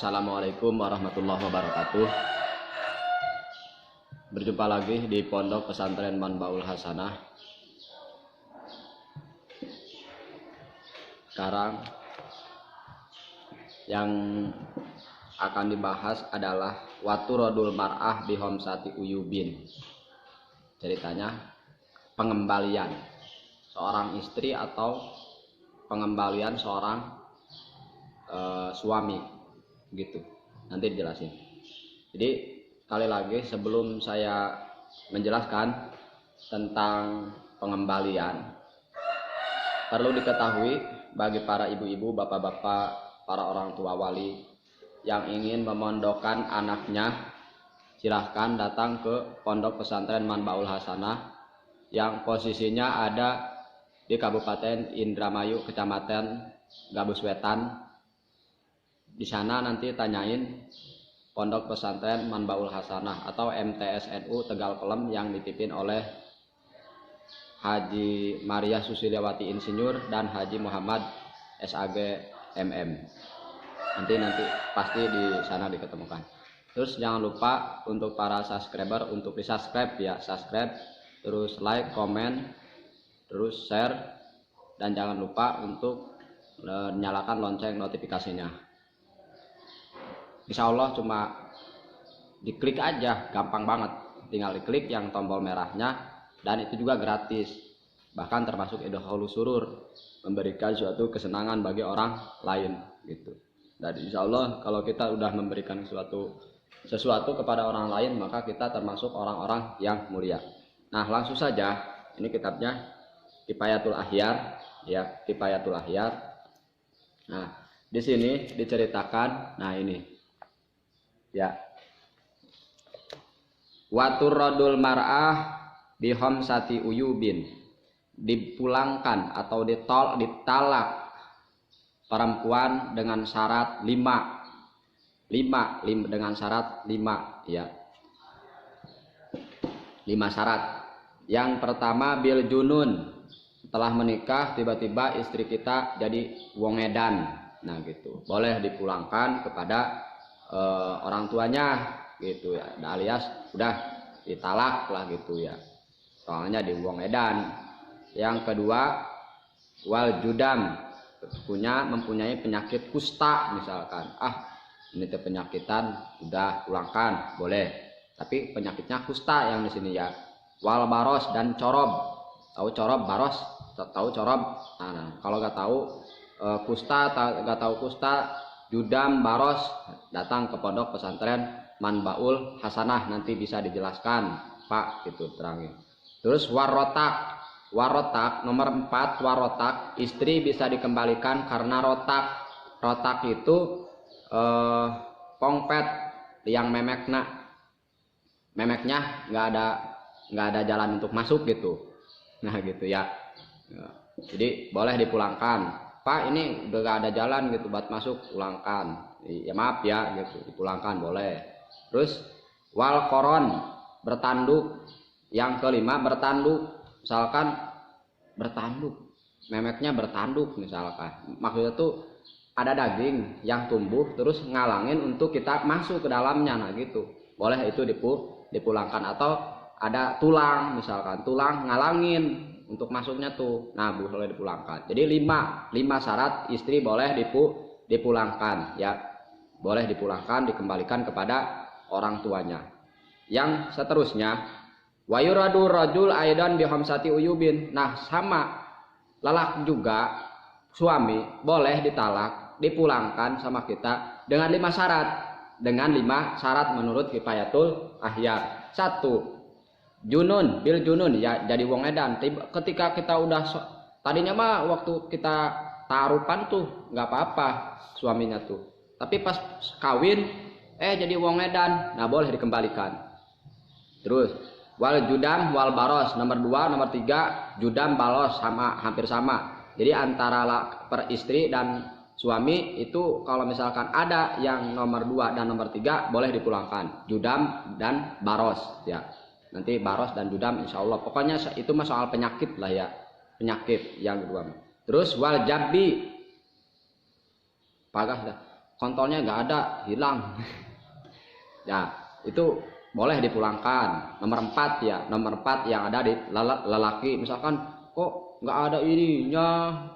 Assalamualaikum warahmatullahi wabarakatuh. Berjumpa lagi di Pondok Pesantren Manbaul Hasanah. Sekarang yang akan dibahas adalah Waturodul Mar'ah bi Homsati Uyubin. Ceritanya pengembalian seorang istri atau pengembalian seorang suami gitu, nanti dijelasin. Jadi sekali lagi sebelum saya menjelaskan tentang pengembalian, perlu diketahui bagi para ibu-ibu, bapak-bapak, para orang tua wali yang ingin memondokkan anaknya, silahkan datang ke Pondok Pesantren Manbaul Hasanah yang posisinya ada di Kabupaten Indramayu, Kecamatan Gabus Wetan. Di sana nanti tanyain Pondok Pesantren Manbaul Hasanah atau MTSNU Tegal Pelem yang dipimpin oleh Haji Maria Susilyawati Insinyur dan Haji Muhammad SAG MM. Nanti pasti di sana diketemukan. Terus jangan lupa untuk para subscriber untuk di subscribe ya, subscribe, terus like, komen, terus share, dan jangan lupa untuk nyalakan lonceng notifikasinya. Insya Allah cuma diklik aja, gampang banget, tinggal diklik yang tombol merahnya, dan itu juga gratis, bahkan termasuk idkholu surur, memberikan suatu kesenangan bagi orang lain gitu. Dan insya Allah kalau kita udah memberikan sesuatu kepada orang lain, maka kita termasuk orang-orang yang mulia. Nah, langsung saja, ini kitabnya Kifayatul Ahyar ya, Kifayatul Ahyar. Nah, di sini diceritakan, nah ini ya, Waturodul Mar'ah bi Homsati Uyubin, dipulangkan atau ditalak perempuan dengan syarat 5 dengan syarat 5 ya, 5 syarat. Yang pertama bil junun, setelah menikah tiba-tiba istri kita jadi wong edan, nah gitu, boleh dipulangkan kepada orang tuanya gitu ya, alias udah ditalak lah gitu ya, soalnya di wong edan. Yang kedua wal judam, mempunyai penyakit kusta misalkan, ini tuh penyakitan, udah pulangkan boleh, tapi penyakitnya kusta yang di sini ya. Wal baros dan corob, tahu corob, baros tahu corob. Nah, kalau nggak tahu kusta, nggak tahu kusta, judam, baros, datang ke Pondok Pesantren Manbaul Hasanah, nanti bisa dijelaskan Pak gitu, terangin. Terus warotak nomor 4, warotak, istri bisa dikembalikan karena rotak itu pongpet yang memeknya nggak ada jalan untuk masuk gitu, nah gitu ya. Jadi boleh dipulangkan, Pak ini udah gak ada jalan gitu buat masuk, pulangkan ya, maaf ya gitu, dipulangkan boleh. Terus wal koron, bertanduk. Yang kelima bertanduk, misalkan bertanduk, memeknya bertanduk misalkan, maksudnya tuh ada daging yang tumbuh terus ngalangin untuk kita masuk ke dalamnya, nah gitu, boleh itu dipulangkan. Atau ada tulang misalkan, tulang ngalangin untuk masuknya tuh, nah boleh dipulangkan. Jadi 5 syarat istri boleh dipulangkan ya, boleh dipulangkan, dikembalikan kepada orang tuanya. Yang seterusnya wayuradu rajul aidan bi khamsati uyubin, nah sama lelaki juga, suami boleh ditalak, dipulangkan sama kita dengan 5 syarat, menurut Kifayatul Ahyar. 1, junun bil junun ya, jadi wong edan. Ketika kita udah tadinya mah waktu kita tarupan tuh nggak apa-apa suaminya tuh, tapi pas kawin jadi wong edan, nah boleh dikembalikan. Terus wal judam wal baros, nomor 2, nomor 3 judam balos hampir sama. Jadi antara per istri dan suami itu kalau misalkan ada yang nomor 2 dan nomor 3 boleh dipulangkan, judam dan baros ya. Nanti baros dan judam insya Allah, pokoknya itu mah soal penyakit lah ya, penyakit yang kedua. Terus wal jabbi, pagah dah, kontolnya nggak ada, hilang. Ya, itu boleh dipulangkan. Nomor 4 ya, nomor 4 yang ada di lelaki, misalkan kok nggak ada ininya,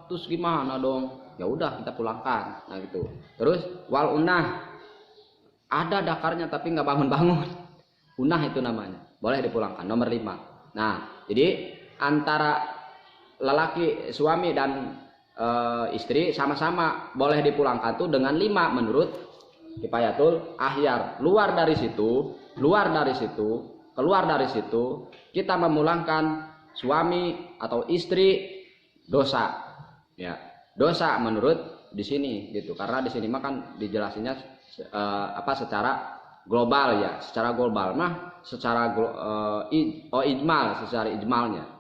terus gimana dong? Ya udah kita pulangkan. Nah gitu. Terus wal unah, ada dakarnya tapi nggak bangun-bangun. Unah itu namanya, boleh dipulangkan. Nomor 5. Nah, jadi antara lelaki suami dan istri sama-sama boleh dipulangkan tuh dengan 5 menurut kifayatul ahyar. Keluar dari situ kita memulangkan suami atau istri dosa. Ya, dosa menurut di sini gitu. Karena di sini mah kan dijelasinnya secara global ya, secara global mah secara ijmal, secara ijmalnya.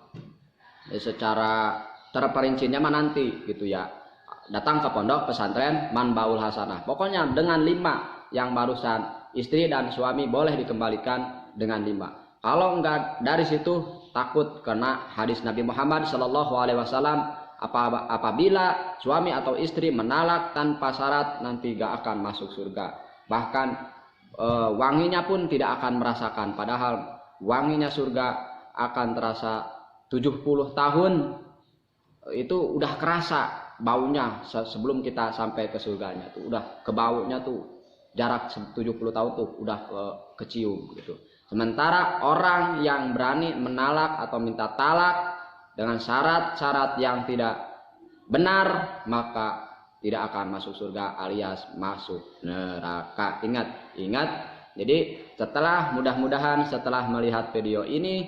Secara terperincinya mah nanti gitu ya. Datang ke pondok pesantren Manbaul Hasanah. Pokoknya dengan 5 yang barusan, istri dan suami boleh dikembalikan dengan 5. Kalau enggak dari situ takut kena hadis Nabi Muhammad SAW, apabila suami atau istri menalak tanpa syarat nanti gak akan masuk surga. Bahkan wanginya pun tidak akan merasakan. Padahal wanginya surga akan terasa 70 tahun. Itu udah kerasa baunya sebelum kita sampai ke surganya tuh. Udah kebaunya tuh jarak 70 tahun tuh udah kecium gitu. Sementara orang yang berani menalak atau minta talak dengan syarat-syarat yang tidak benar, maka tidak akan masuk surga alias masuk neraka. Ingat. Jadi mudah-mudahan setelah melihat video ini,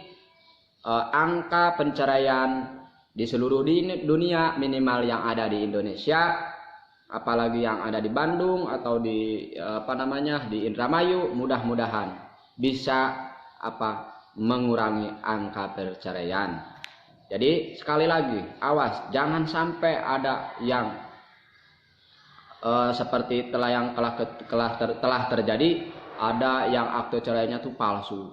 angka penceraian di seluruh dunia minimal yang ada di Indonesia, apalagi yang ada di Bandung atau di di Indramayu, mudah-mudahan bisa mengurangi angka perceraian. Jadi sekali lagi, awas jangan sampai ada yang seperti yang telah terjadi, ada yang akte cerainya tuh palsu,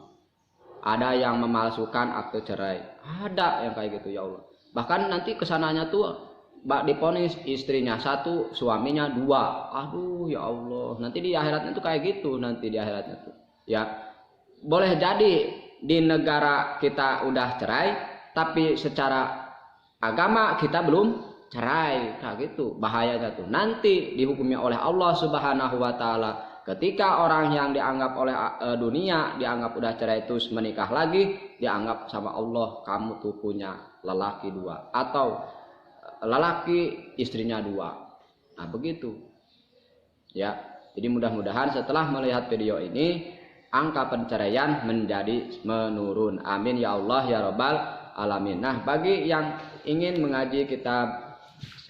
ada yang memalsukan akte cerai, ada yang kayak gitu ya Allah. Bahkan nanti kesananya tuh diponis istrinya 1, suaminya 2. Aduh ya Allah, nanti di akhiratnya tuh kayak gitu nanti di akhiratnya tuh. Ya, boleh jadi di negara kita udah cerai, tapi secara agama kita belum cerai, kayak gitu. Bahayanya tuh nanti dihukumi oleh Allah Subhanahu wa taala. Ketika orang yang dianggap oleh dunia dianggap udah cerai terus menikah lagi, dianggap sama Allah kamu tuh punya lelaki 2 atau lelaki istrinya 2. Nah begitu ya. Jadi mudah-mudahan setelah melihat video ini angka perceraian menjadi menurun. Amin ya Allah ya Rabbal alamin. Nah bagi yang ingin mengaji kitab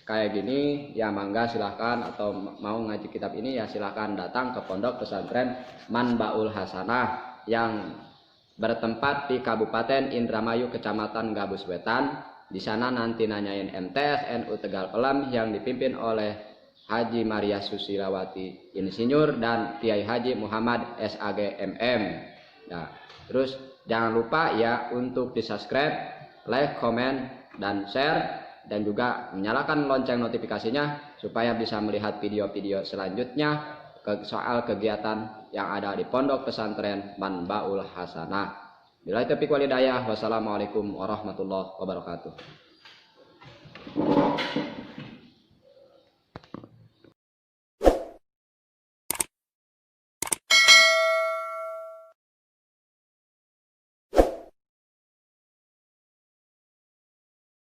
kayak gini ya mangga silahkan, atau mau ngaji kitab ini ya silahkan datang ke pondok pesantren Manbaul Hasanah yang bertempat di Kabupaten Indramayu, Kecamatan Gabus Wetan. Di sana nanti nanyain MTS NU Tegal Pelem yang dipimpin oleh Haji Maria Susilawati Insinyur dan Kiai Haji Muhammad SAG MM. Nah, terus jangan lupa ya untuk di-subscribe, like, komen, dan share, dan juga menyalakan lonceng notifikasinya supaya bisa melihat video-video selanjutnya soal kegiatan yang ada di Pondok Pesantren Manbaul Hasanah. Billahi taufiq wal hidayah. Wassalamualaikum warahmatullahi wabarakatuh.